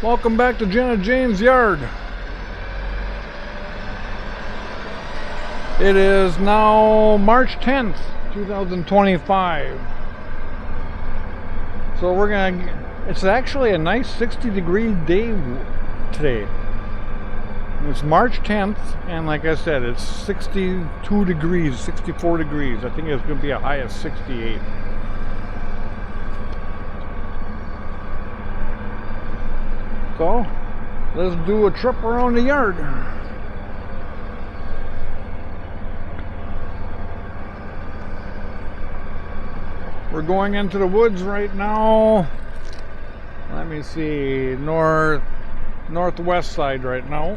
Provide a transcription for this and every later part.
Welcome back to Jenna Jane's yard. It is now March 10th, 2025. So it's actually a nice 60-degree day today. It's March 10th, and like I said, it's 62 degrees, 64 degrees. I think it's going to be a high of 68. So, let's do a trip around the yard. We're going into the woods right now. Let me see, northwest side right now.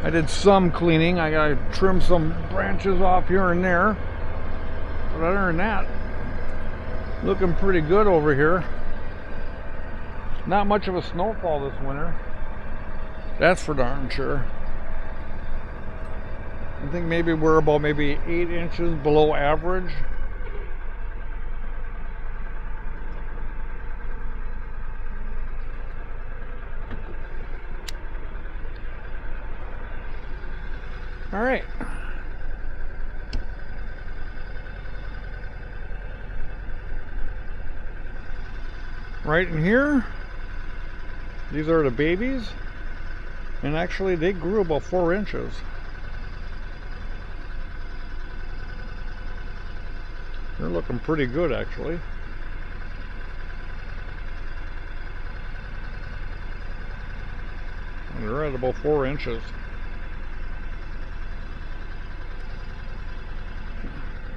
I did some cleaning. I gotta trim some branches off here and there. But other than that, looking pretty good over here. Not much of a snowfall this winter. That's for darn sure. I think maybe we're about 8 inches below average. All right. Right in here, these are the babies, and actually they grew about 4 inches. They're looking pretty good actually. And they're at about 4 inches.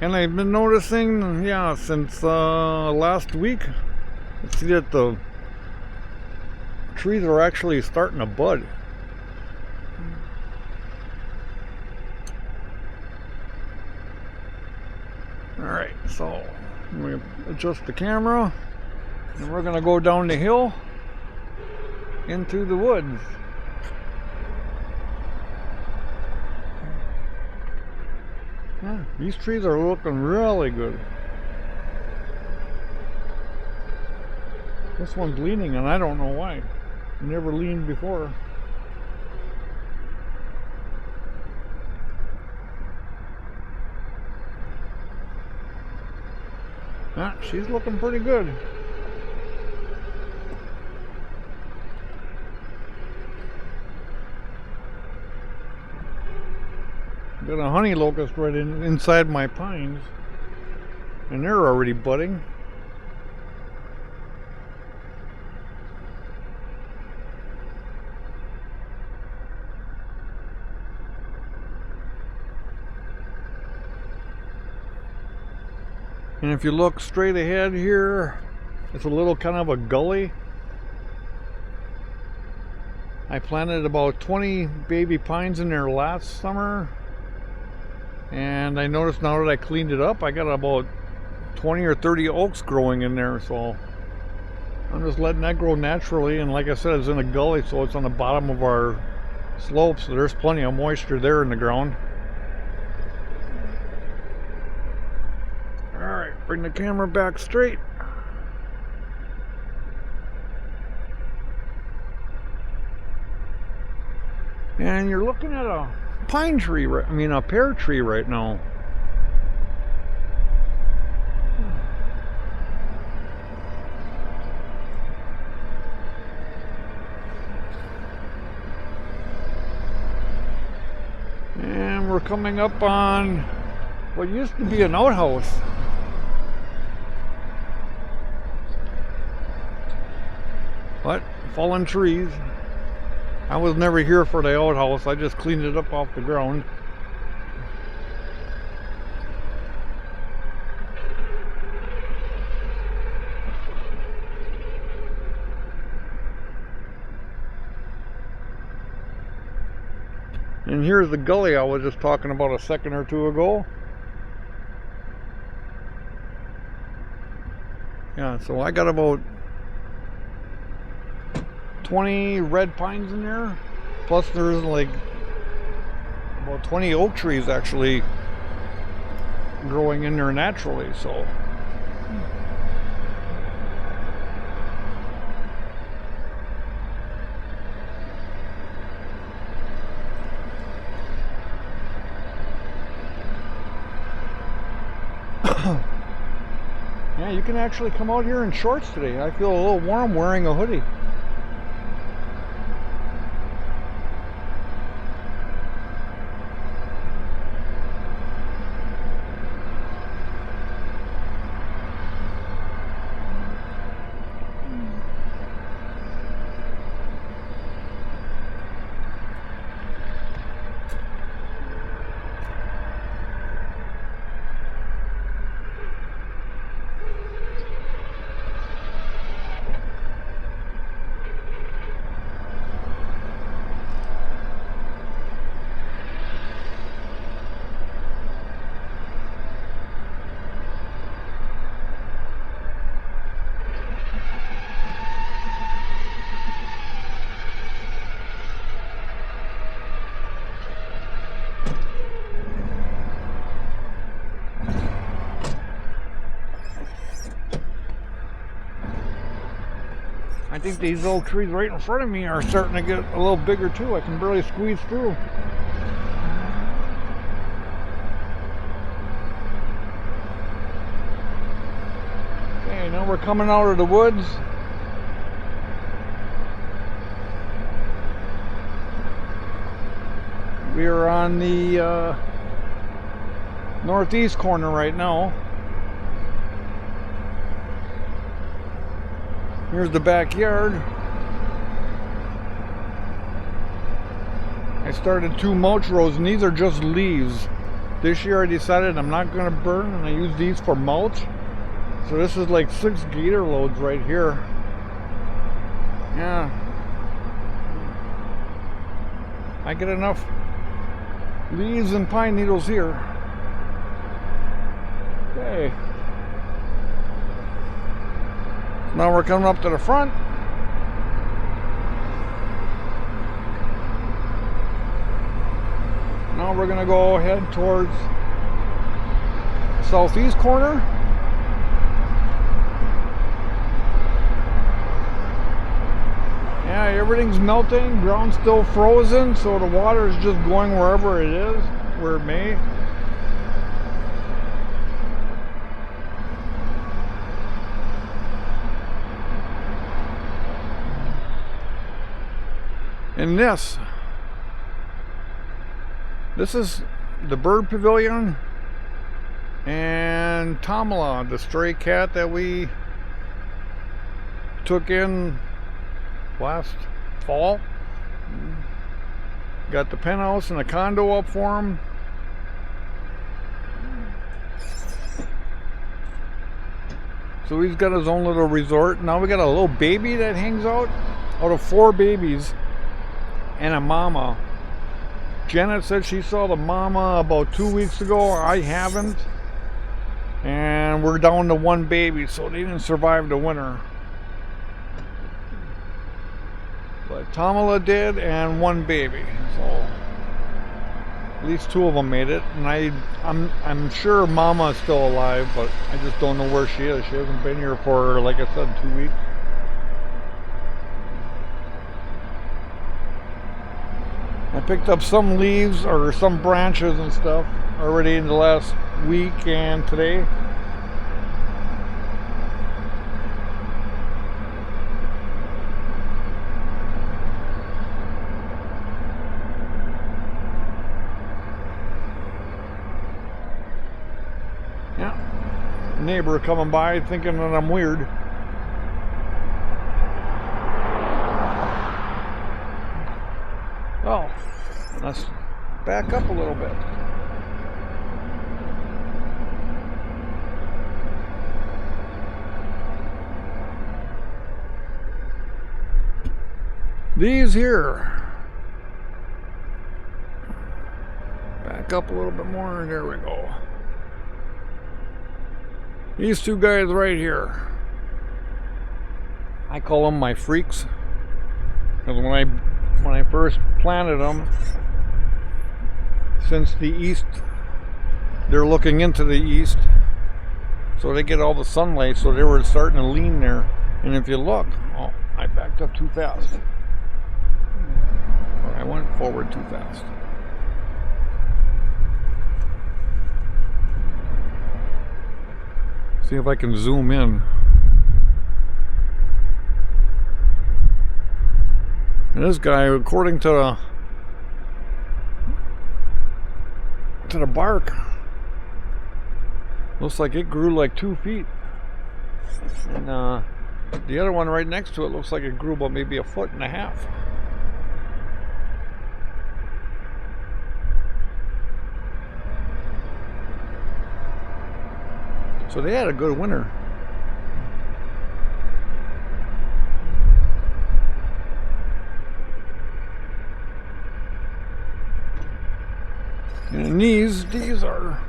And I've been noticing, yeah, since last week, I see that the trees are actually starting to bud. Alright, so I'm going to adjust the camera, and we're going to go down the hill into the woods. Yeah, these trees are looking really good. This one's leaning, and I don't know why. Never leaned before. Ah, she's looking pretty good. Got a honey locust right inside my pines, and they're already budding. And if you look straight ahead here, it's a little kind of a gully. I planted about 20 baby pines in there last summer, and I noticed now that I cleaned it up, I got about 20 or 30 oaks growing in there, so I'm just letting that grow naturally. And like I said, it's in a gully, so it's on the bottom of our slope, so there's plenty of moisture there in the ground. Alright, bring the camera back straight. And you're looking at a pine tree, a pear tree right now. And we're coming up on what used to be an outhouse. But fallen trees. I was never here for the outhouse. I just cleaned it up off the ground. And here's the gully I was just talking about a second or two ago. Yeah, so I got about 20 red pines in there, plus there's like about 20 oak trees actually growing in there naturally, so Yeah, you can actually come out here in shorts today. I feel a little warm wearing a hoodie. I think these little trees right in front of me are starting to get a little bigger too. I can barely squeeze through. Okay, now we're coming out of the woods. We are on the northeast corner right now. Here's the backyard. I started 2 mulch rows, and these are just leaves. This year I decided I'm not going to burn, and I use these for mulch. So this is like 6 gator loads right here. Yeah. I get enough leaves and pine needles here. Okay. Now we're coming up to the front. Now we're going to go ahead towards the southeast corner. Yeah, everything's melting, ground's still frozen, so the water is just going wherever it is, where it may. And this is the bird pavilion, and Tamala, the stray cat that we took in last fall. Got the penthouse and a condo up for him. So he's got his own little resort. Now we got a little baby that hangs out of 4 babies and a mama. Janet said she saw the mama about 2 weeks ago. I haven't. And we're down to 1 baby, so they didn't survive the winter. But Tamala did, and 1 baby. So at least 2 of them made it. And I'm sure Mama is still alive, but I just don't know where she is. She hasn't been here for, like I said, 2 weeks. I picked up some leaves or some branches and stuff already in the last week and today. Yeah, neighbor coming by thinking that I'm weird. Oh, let's back up a little bit. These here. Back up a little bit more, and there we go. These 2 guys right here. I call them my freaks. Because when I first planted them, since the east, they're looking into the east, so they get all the sunlight, so they were starting to lean there. And if you look, oh, I backed up too fast. Or I went forward too fast. See if I can zoom in. And this guy, according to the bark, looks like it grew like 2 feet. And the other one right next to it looks like it grew about maybe 1.5 feet. So they had a good winter. And these are,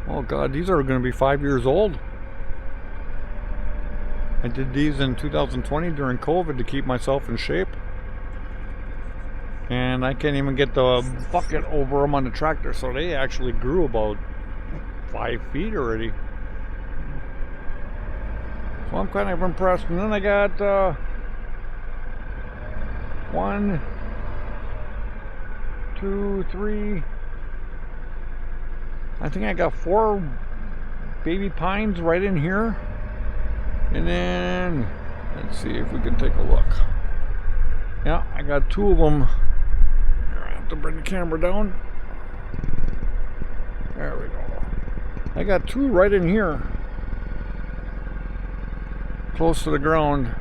oh God, these are going to be 5 years old. I did these in 2020 during COVID to keep myself in shape. And I can't even get the bucket over them on the tractor, so they actually grew about 5 feet already. So I'm kind of impressed. And then I got 1, 2, 3. I think I got 4 baby pines right in here. And then, let's see if we can take a look. Yeah, I got 2 of them. I have to bring the camera down. There we go. I got 2 right in here. Close to the ground.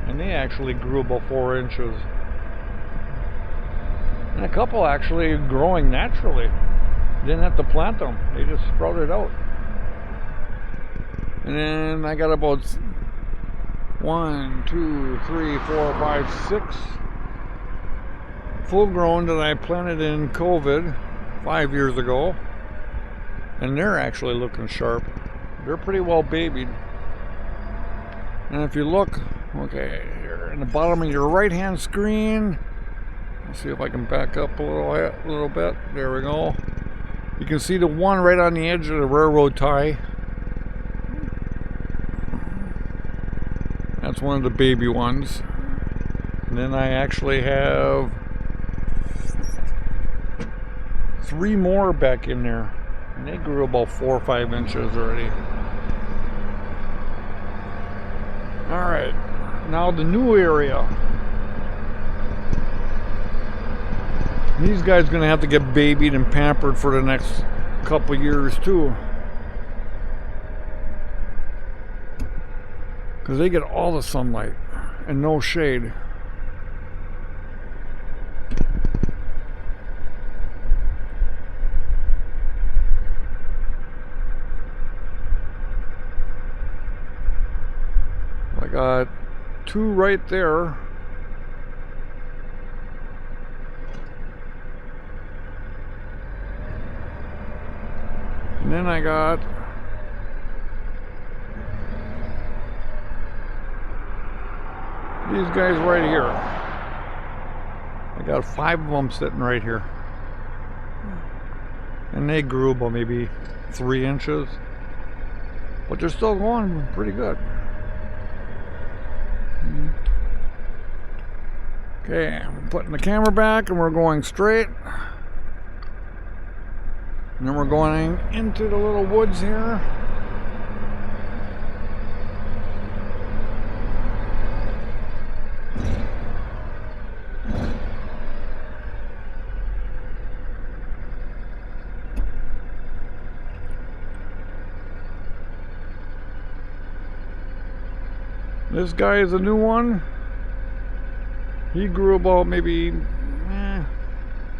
And they actually grew about 4 inches. And a couple actually growing naturally. Didn't have to plant them. They just sprouted out. And then I got about 1, 2, 3, 4, 5, 6 full grown that I planted in COVID 5 years ago. And they're actually looking sharp. They're pretty well babied. And if you look, okay, here in the bottom of your right hand screen, let's see if I can back up a little bit. There we go. You can see the one right on the edge of the railroad tie. That's one of the baby ones. And then I actually have 3 more back in there. And they grew about 4 or 5 inches already. Alright, now the new area. These guys are going to have to get babied and pampered for the next couple years too. Because they get all the sunlight and no shade. I got 2 right there. And then I got these guys right here. I got 5 of them sitting right here. And they grew about maybe 3 inches. But they're still going pretty good. Okay, I'm putting the camera back and we're going straight. And then we're going into the little woods here. This guy is a new one. He grew about maybe,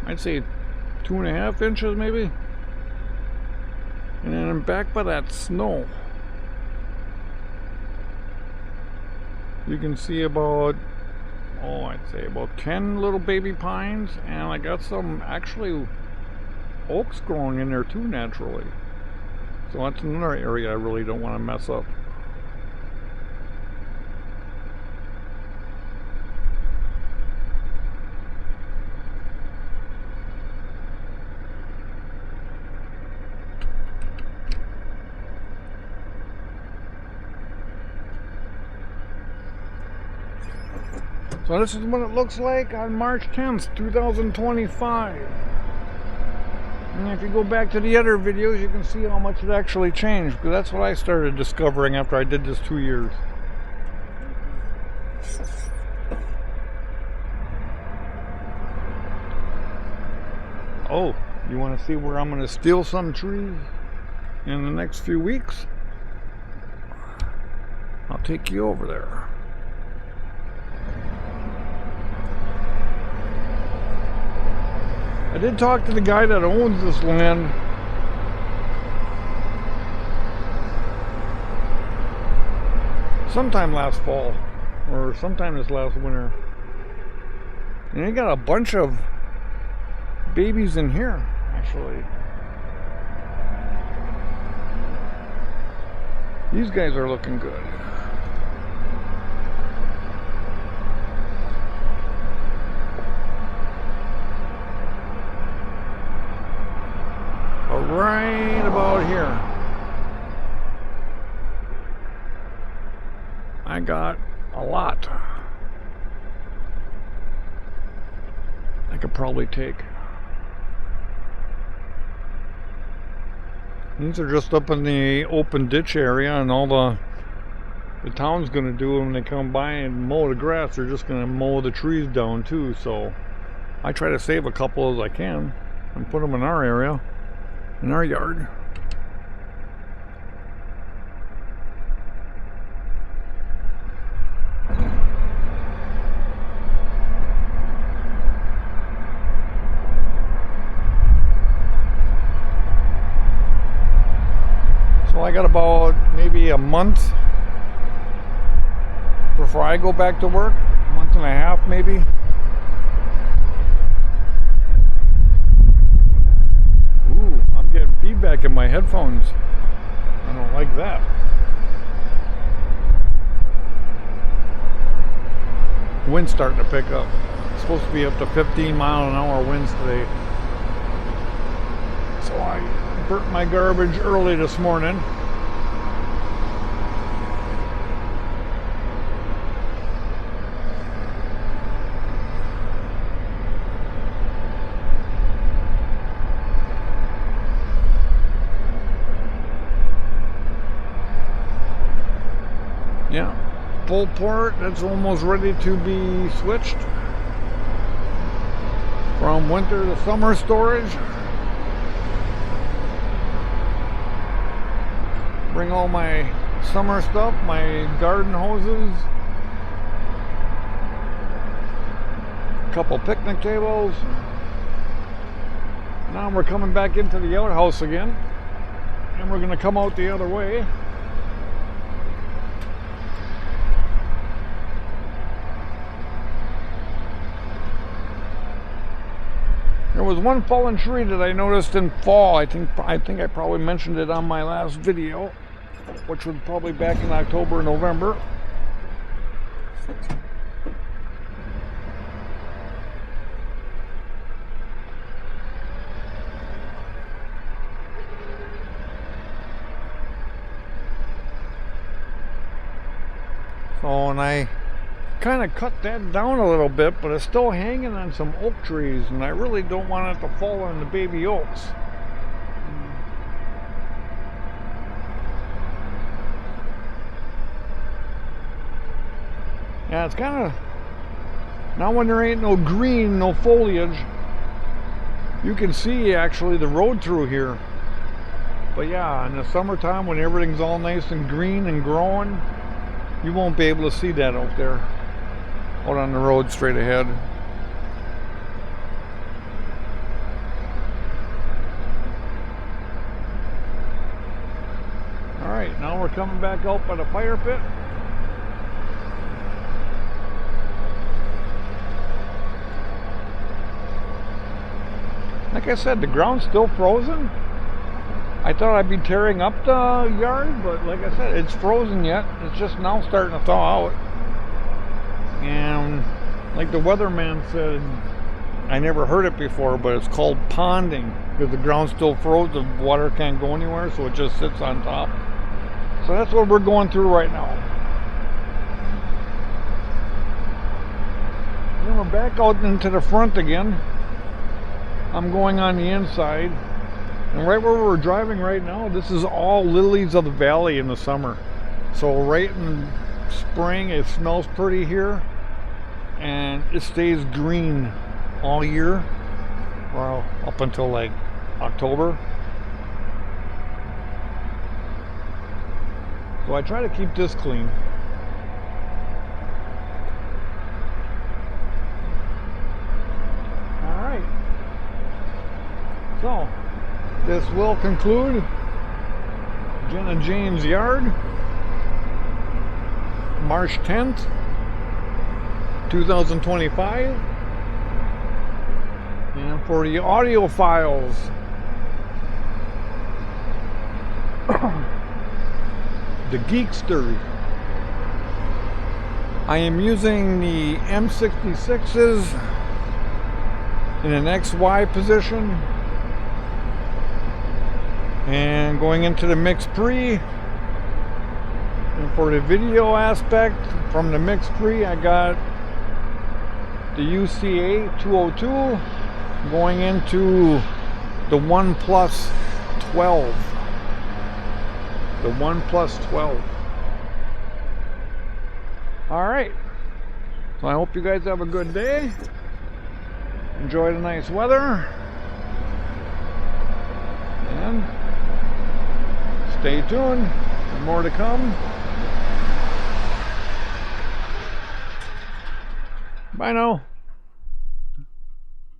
I'd say 2.5 inches maybe. And then I'm back by that snow. You can see about, I'd say about 10 little baby pines. And I got some actually oaks growing in there too naturally. So that's another area I really don't want to mess up. So this is what it looks like on March 10th, 2025. And if you go back to the other videos, you can see how much it actually changed, because that's what I started discovering after I did this 2 years. Oh, you want to see where I'm going to steal some trees in the next few weeks? I'll take you over there. I did talk to the guy that owns this land. Sometime last fall, or sometime this last winter. And he got a bunch of babies in here, actually. These guys are looking good. Right about here, I got a lot I could probably take. These are just up in the open ditch area, and all the town's gonna do when they come by and mow the grass, they're just gonna mow the trees down too. So I try to save a couple as I can and put them in our area, in our yard. So I got about maybe a month before I go back to work, a month and a half maybe. Ooh, I'm getting feedback in my headphones. I don't like that. Wind's starting to pick up. It's supposed to be up to 15-mile-an-hour winds today. So I burnt my garbage early this morning. Yeah, full port, that's almost ready to be switched from winter to summer storage. Bring all my summer stuff, my garden hoses, a couple picnic tables. Now we're coming back into the outhouse again, and we're going to come out the other way. There was one fallen tree that I noticed in fall. I think I probably mentioned it on my last video, which was probably back in October, November. So, and I kind of cut that down a little bit, but it's still hanging on some oak trees, and I really don't want it to fall on the baby oaks. Yeah, it's kind of, now when there ain't no green, no foliage, you can see actually the road through here. But yeah, in the summertime when everything's all nice and green and growing, you won't be able to see that out there, out on the road straight ahead. Alright, now we're coming back out by the fire pit. Like I said, the ground's still frozen. I thought I'd be tearing up the yard, but like I said, it's frozen yet. It's just now starting to thaw out. And like the weatherman said, I never heard it before, but it's called ponding, because the ground's still frozen, the water can't go anywhere, so it just sits on top. So that's what we're going through right now. Then we're back out into the front again. I'm going on the inside. And right where we're driving right now, this is all lilies of the valley in the summer. So right in spring, it smells pretty here. And it stays green all year. Well, up until like October. So I try to keep this clean. Alright. So, this will conclude Jen and Jane's yard. March 10th, 2025. And for the audio files, the Geekster, I am using the M66s in an XY position and going into the mix pre. And for the video aspect from the mix pre, I got the UCA 202 going into the OnePlus 12. The OnePlus 12. Alright. So I hope you guys have a good day. Enjoy the nice weather. And stay tuned. There's more to come. Bye now.